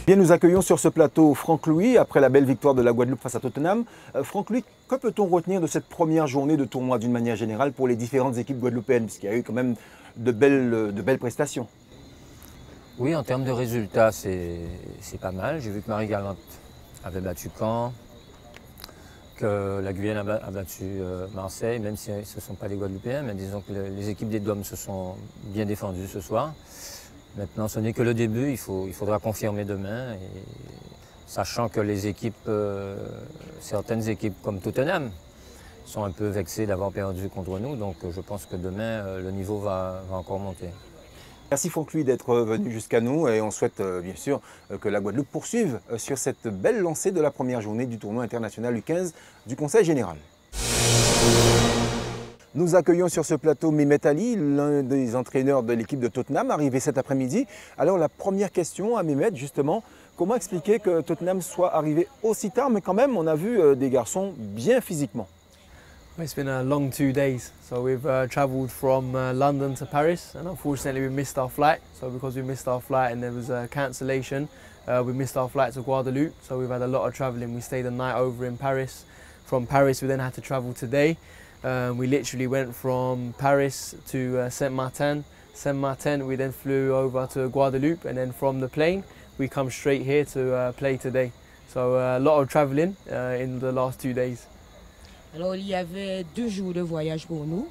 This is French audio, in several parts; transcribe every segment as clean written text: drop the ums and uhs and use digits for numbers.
Bien, nous accueillons sur ce plateau Franck Louis après la belle victoire de la Guadeloupe face à Tottenham. Franck Louis, que peut-on retenir de cette première journée de tournoi d'une manière générale pour les différentes équipes guadeloupéennes, puisqu'il y a eu quand même de belles prestations? Oui, en termes de résultats, c'est pas mal. J'ai vu que Marie-Galante avait battu Caen, que la Guyane a battu Marseille, même si ce ne sont pas les Guadeloupéens, mais disons que les équipes des Dômes se sont bien défendues ce soir. Maintenant, ce n'est que le début, il faudra confirmer demain, et, sachant que les équipes, certaines équipes comme Tottenham sont un peu vexées d'avoir perdu contre nous, donc je pense que demain, le niveau va encore monter. Merci Franck Louis d'être venu jusqu'à nous et on souhaite bien sûr que la Guadeloupe poursuive sur cette belle lancée de la première journée du tournoi international U15 du Conseil général. Nous accueillons sur ce plateau Mehmet Ali, l'un des entraîneurs de l'équipe de Tottenham, arrivé cet après-midi. Alors la première question à Mehmet, justement, comment expliquer que Tottenham soit arrivé aussi tard, mais quand même on a vu des garçons bien physiquement? It's been a long 2 days. So we've travelled from London to Paris, and unfortunately we missed our flight. So because we missed our flight and there was a cancellation, we missed our flight to Guadeloupe. So we've had a lot of travelling. We stayed a night over in Paris. From Paris we then had to travel today. We literally went from Paris to Saint-Martin. Saint-Martin we then flew over to Guadeloupe, and then from the plane we come straight here to play today. So a lot of travelling in the last 2 days. Alors il y avait 2 jours de voyage pour nous.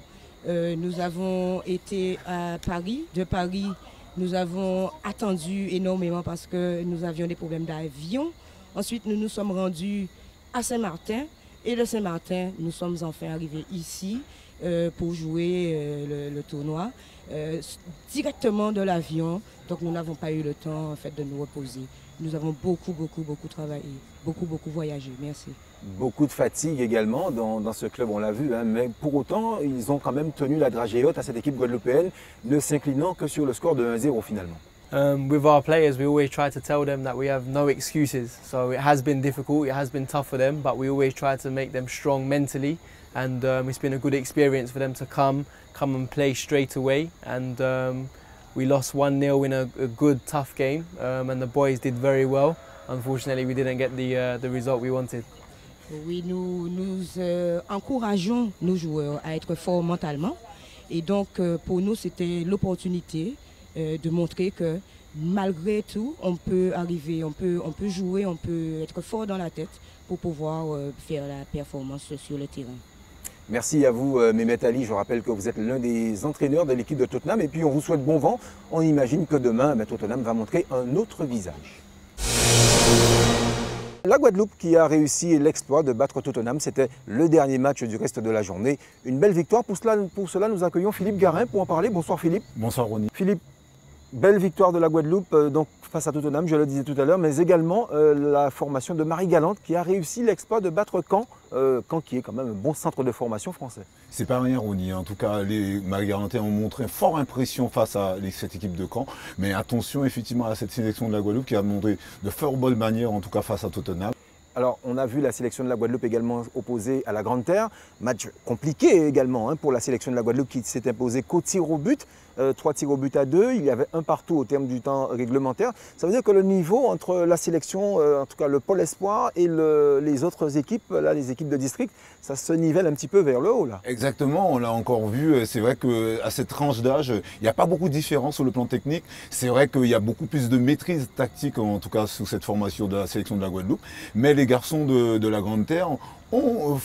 Nous avons été à Paris. De Paris, nous avons attendu énormément parce que nous avions des problèmes d'avion. Ensuite, nous nous sommes rendus à Saint-Martin. Et de Saint-Martin, nous sommes enfin arrivés ici pour jouer le tournoi directement de l'avion. Donc nous n'avons pas eu le temps en fait, de nous reposer. Nous avons beaucoup travaillé, beaucoup voyagé. Merci. Beaucoup de fatigue également dans ce club, on l'a vu, hein, mais pour autant, ils ont quand même tenu la dragée haute à cette équipe guadeloupéenne, ne s'inclinant que sur le score de 1-0 finalement. With our players, we always try to tell them that we have no excuses. So it has been difficult, it has been tough for them, but we always try to make them strong mentally. And it's been a good experience for them to come and play straight away. And we lost 1-0 in a good, tough game, and the boys did very well. Unfortunately, we didn't get the result we wanted. Oui, nous encourageons nos joueurs à être forts mentalement. Et donc, pour nous, c'était l'opportunité de montrer que malgré tout, on peut arriver, on peut jouer, on peut être fort dans la tête pour pouvoir faire la performance sur le terrain. Merci à vous Mehmet Ali, je rappelle que vous êtes l'un des entraîneurs de l'équipe de Tottenham et puis on vous souhaite bon vent. On imagine que demain, Tottenham va montrer un autre visage. La Guadeloupe qui a réussi l'exploit de battre Tottenham, c'était le dernier match du reste de la journée. Une belle victoire, pour cela nous accueillons Philippe Garin pour en parler. Bonsoir Philippe. Bonsoir Ronnie. Philippe, belle victoire de la Guadeloupe donc face à Tottenham, je le disais tout à l'heure, mais également la formation de Marie-Galante qui a réussi l'exploit de battre Caen. Caen qui est quand même un bon centre de formation français. C'est pas rien Ronnie, en tout cas les Marie-Galantais ont montré une forte impression face à cette équipe de Caen. Mais attention effectivement à cette sélection de la Guadeloupe qui a montré de fort bonnes manières en tout cas face à Tottenham. Alors, on a vu la sélection de la Guadeloupe également opposée à la Grande Terre. Match compliqué également pour la sélection de la Guadeloupe qui s'est imposée qu'au tir au but. 3 tirs au but à 2. Il y avait un partout au terme du temps réglementaire. Ça veut dire que le niveau entre la sélection, en tout cas le pôle espoir et les autres équipes, là, les équipes de district, ça se nivelle un petit peu vers le haut. Là. Exactement, on l'a encore vu. C'est vrai qu'à cette tranche d'âge, il n'y a pas beaucoup de différence sur le plan technique. C'est vrai qu'il y a beaucoup plus de maîtrise tactique, en tout cas sous cette formation de la sélection de la Guadeloupe. Mais les garçons de la Grande Terre ont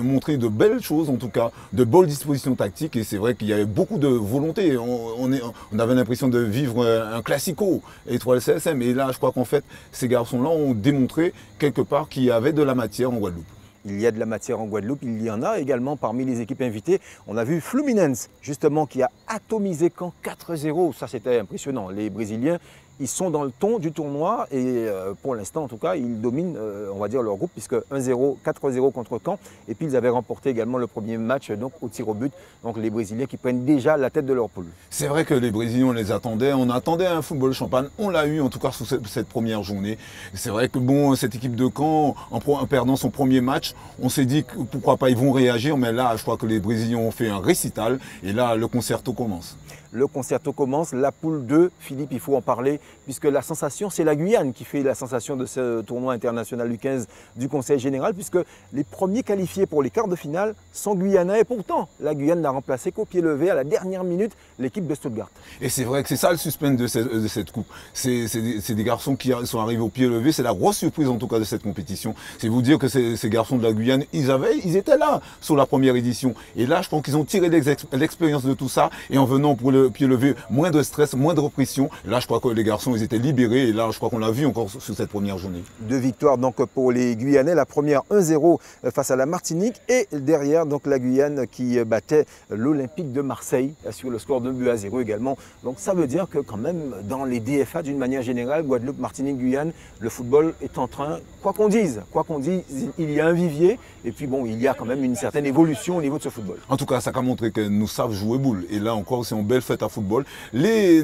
montré de belles choses, en tout cas, de bonnes dispositions tactiques. Et c'est vrai qu'il y avait beaucoup de volonté. On avait l'impression de vivre un classico étoile CSM. Et là, je crois qu'en fait, ces garçons-là ont démontré quelque part qu'il y avait de la matière en Guadeloupe. Il y a de la matière en Guadeloupe, il y en a également parmi les équipes invitées. On a vu Fluminense, justement, qui a atomisé Caen 4-0. Ça, c'était impressionnant. Les Brésiliens, ils sont dans le ton du tournoi et pour l'instant, en tout cas, ils dominent, on va dire, leur groupe, puisque 1-0, 4-0 contre Caen. Et puis, ils avaient remporté également le premier match donc, au tir au but. Donc, les Brésiliens qui prennent déjà la tête de leur poule. C'est vrai que les Brésiliens, on les attendait. On attendait un football champagne. On l'a eu, en tout cas, sous cette première journée. C'est vrai que, bon, cette équipe de Caen, en perdant son premier match, on s'est dit que pourquoi pas, ils vont réagir. Mais là, je crois que les Brésiliens ont fait un récital. Et là, le concerto commence. le concerto commence. La poule 2, Philippe, il faut en parler, puisque la sensation, c'est la Guyane qui fait la sensation de ce tournoi international U15 du Conseil général, puisque les premiers qualifiés pour les quarts de finale sont guyanais. Et pourtant, la Guyane n'a remplacé qu'au pied levé à la dernière minute l'équipe de Stuttgart. Et c'est vrai que c'est ça le suspense de cette coupe. C'est des garçons qui sont arrivés au pied levé. C'est la grosse surprise en tout cas de cette compétition. C'est vous dire que ces garçons de la Guyane, ils étaient là sur la première édition. Et là, je pense qu'ils ont tiré l'expérience de tout ça. Et en venant pour le pied levé, moins de stress, moins de pression. Et là, je crois que les garçons, ils étaient libérés. Et là, je crois qu'on l'a vu encore sur cette première journée. 2 victoires donc pour les Guyanais. La première 1-0 face à la Martinique. Et derrière, donc la Guyane qui battait l'Olympique de Marseille sur le score de 2-0 également. Donc ça veut dire que quand même, dans les DFA d'une manière générale, Guadeloupe, Martinique, Guyane, le football est en train, quoi qu'on dise, il y a un vivier. Et puis bon, il y a quand même une certaine évolution au niveau de ce football. En tout cas, ça a montré que nous savons jouer boule. Et là encore, c'est une belle fête à football. Les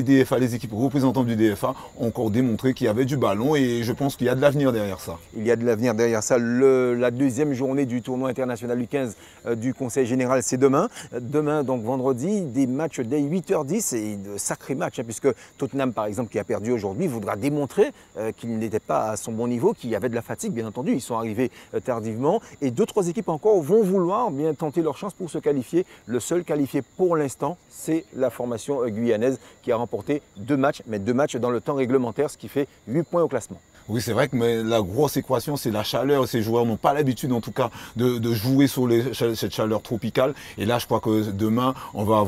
DFA, les équipes représentantes du DFA ont encore démontré qu'il y avait du ballon et je pense qu'il y a de l'avenir derrière ça. Il y a de l'avenir derrière ça. La deuxième journée du tournoi international U15 du Conseil général, c'est demain. Demain, donc vendredi, des matchs dès 8h10 et de sacrés matchs, puisque Tottenham, par exemple, qui a perdu aujourd'hui, voudra démontrer qu'il n'était pas à son bon niveau, qu'il y avait de la fatigue, bien entendu. Ils sont arrivés tardivement. Et 2-3 équipes encore vont vouloir bien tenter leur chance pour se qualifier. Le seul qualifié pour l'instant, c'est la formation guyanaise qui a remporté 2 matchs, mais 2 matchs dans le temps réglementaire, ce qui fait 8 points au classement. Oui, c'est vrai que mais la grosse équation, c'est la chaleur. Ces joueurs n'ont pas l'habitude, en tout cas, de jouer sur cette chaleur tropicale. Et là, je crois que demain, on va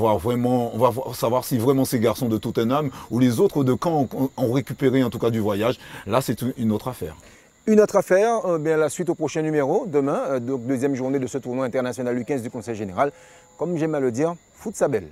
savoir si vraiment ces garçons de Tottenham ou les autres de Caen ont récupéré, en tout cas, du voyage. Là, c'est une autre affaire. Une autre affaire, bien la suite au prochain numéro, demain, donc deuxième journée de ce tournoi international U15 du Conseil général. Comme j'aime à le dire, foot sa belle.